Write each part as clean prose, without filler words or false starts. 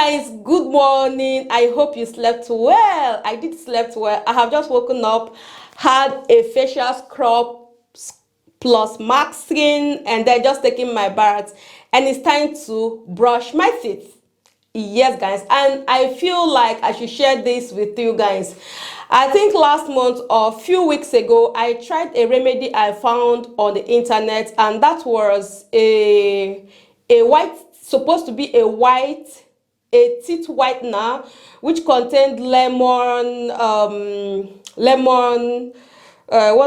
guys, good morning. I hope you slept well. I did slept well. I have just woken up, had a facial scrub plus masking, and then just taking my bath, and it's time to brush my teeth. Yes, guys, and I feel like I should share this with you guys. I think last month or a few weeks ago, I tried a remedy I found on the internet, and that was a white, supposed to be a teeth whitener, which contained lemon, one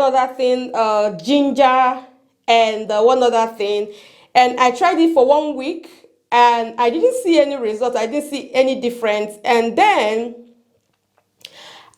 other thing, ginger, and one other thing. And I tried it for 1 week, and I didn't see any result. I didn't see any difference. And then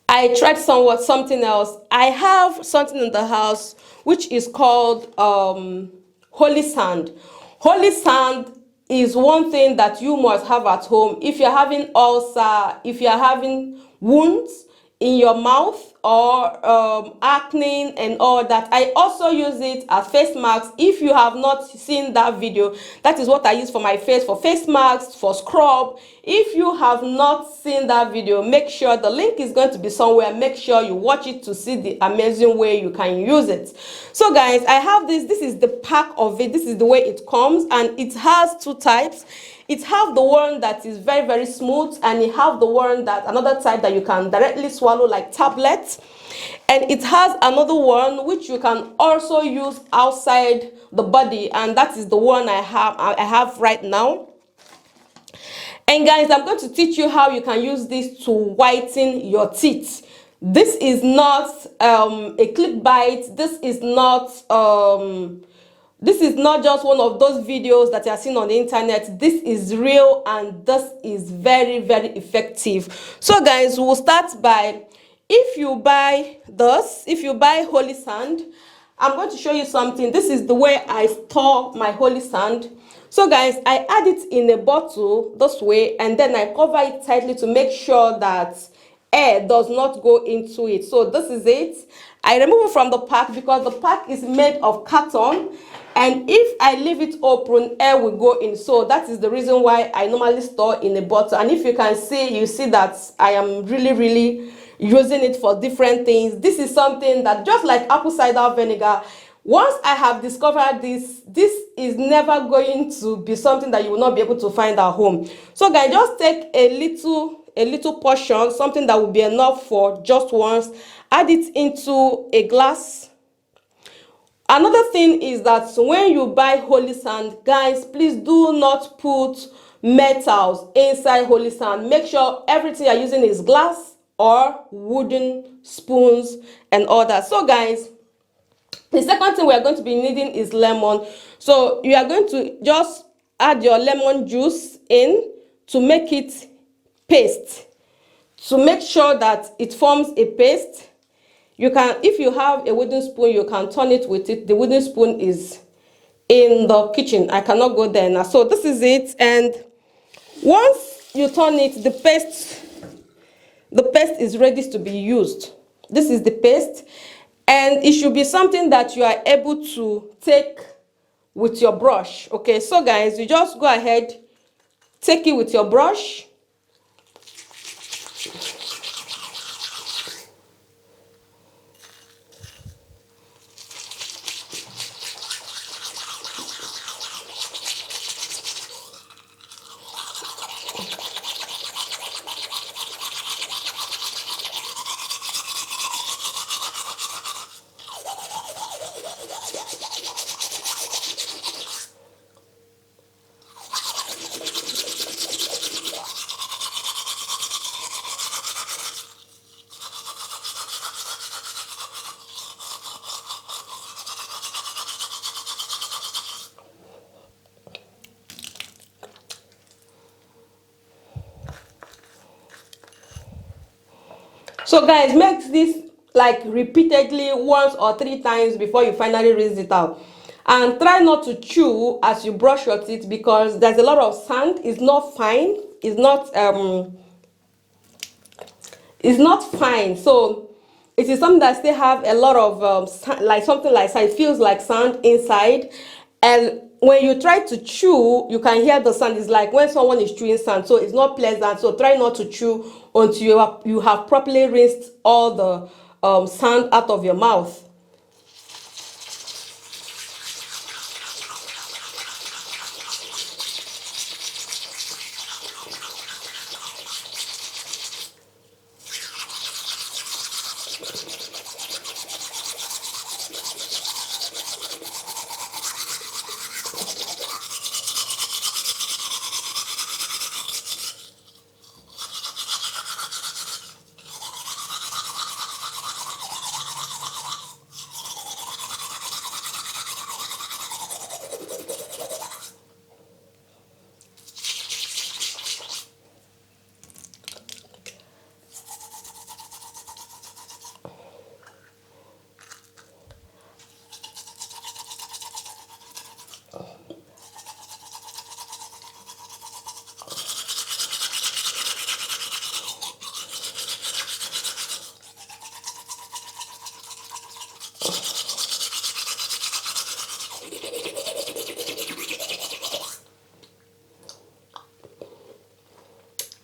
I tried something else. I have something in the house which is called holy sand. Holy sand is one thing that you must have at home if you're having ulcer, if you're having wounds in your mouth, or acne and all that. I also use it as face masks. If you have not seen that video, that is what I use for my face, for face masks, for scrub. If you have not seen that video, make sure the link is going to be somewhere. Make sure you watch it to see the amazing way you can use it. So guys, I have this is the pack of it. This is the way it comes, and it has two types. It have the one that is very, very smooth, and it have the one that, another type that you can directly swallow like tablets. And it has another one which you can also use outside the body, and that is the one I have right now. And guys, I'm going to teach you how you can use this to whiten your teeth. This is not a clickbait. This is not just one of those videos that you are seeing on the internet. This is real, and this is very, very effective. So guys, we'll start by, if you buy holy sand, I'm going to show you something. This is the way I store my holy sand. So guys, I add it in a bottle this way, and then I cover it tightly to make sure that air does not go into it. So this is it. I remove it from the pack because the pack is made of carton, and if I leave it open, air will go in. So that is the reason why I normally store in a bottle. And if you can see, you see that I am really using it for different things. This is something that, just like apple cider vinegar, once I have discovered this is never going to be something that you will not be able to find at home. So guys, just take a little portion, something that will be enough for just once, add it into a glass. Another thing is that when you buy holy sand, guys, please do not put metals inside holy sand. Make sure everything you're using is glass or wooden spoons and all that. So guys, the second thing we are going to be needing is lemon. So you are going to just add your lemon juice in to make it paste, to make sure that it forms a paste. You can, if you have a wooden spoon, you can turn it with it. The wooden spoon is in the kitchen. I cannot go there now. So this is it. And once you turn it, the paste is ready to be used. This is the paste. And it should be something that you are able to take with your brush. Okay, so guys, you just go ahead, take it with your brush. So guys, make this like repeatedly once or 3 times before you finally rinse it out. And try not to chew as you brush your teeth, because there's a lot of sand. It's not fine. It's not fine. So it is something that still have a lot of like something like sand. It feels like sand inside. And when you try to chew, you can hear the sound. It's like when someone is chewing sand, so it's not pleasant. So try not to chew until you have properly rinsed all the sand out of your mouth.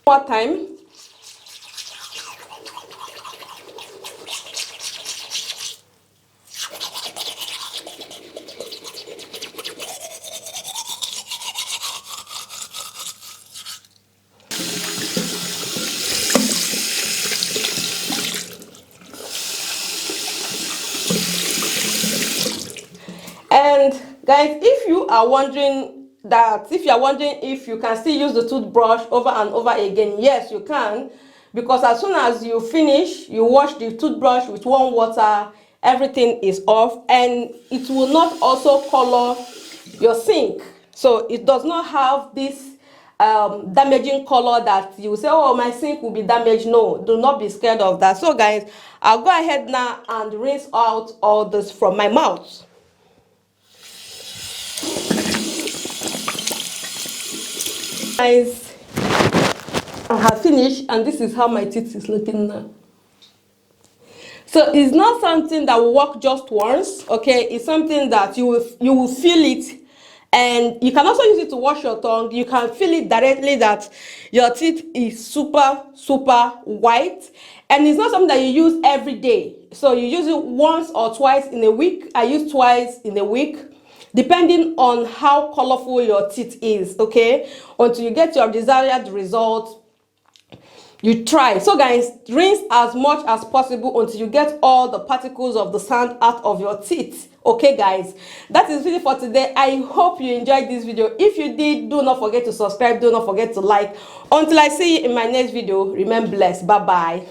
One more time. And guys, if you are wondering if you can still use the toothbrush over and over again, yes, you can, because as soon as you finish, you wash the toothbrush with warm water, everything is off, and it will not also color your sink. So it does not have this damaging color that you say, oh, my sink will be damaged. No, do not be scared of that. So guys, I'll go ahead now and rinse out all this from my mouth. Guys, I have finished, and this is how my teeth is looking now. So it's not something that will work just once, okay? It's something that you will feel it, and you can also use it to wash your tongue. You can feel it directly that your teeth is super white, and it's not something that you use every day. So you use it once or twice in a week. I use twice in a week, depending on how colorful your teeth is, okay? Until you get your desired result, you try. So guys, rinse as much as possible until you get all the particles of the sand out of your teeth. Okay guys, that is really for today. I hope you enjoyed this video. If you did, do not forget to subscribe, do not forget to like. Until I see you in my next video, remain blessed. Bye bye.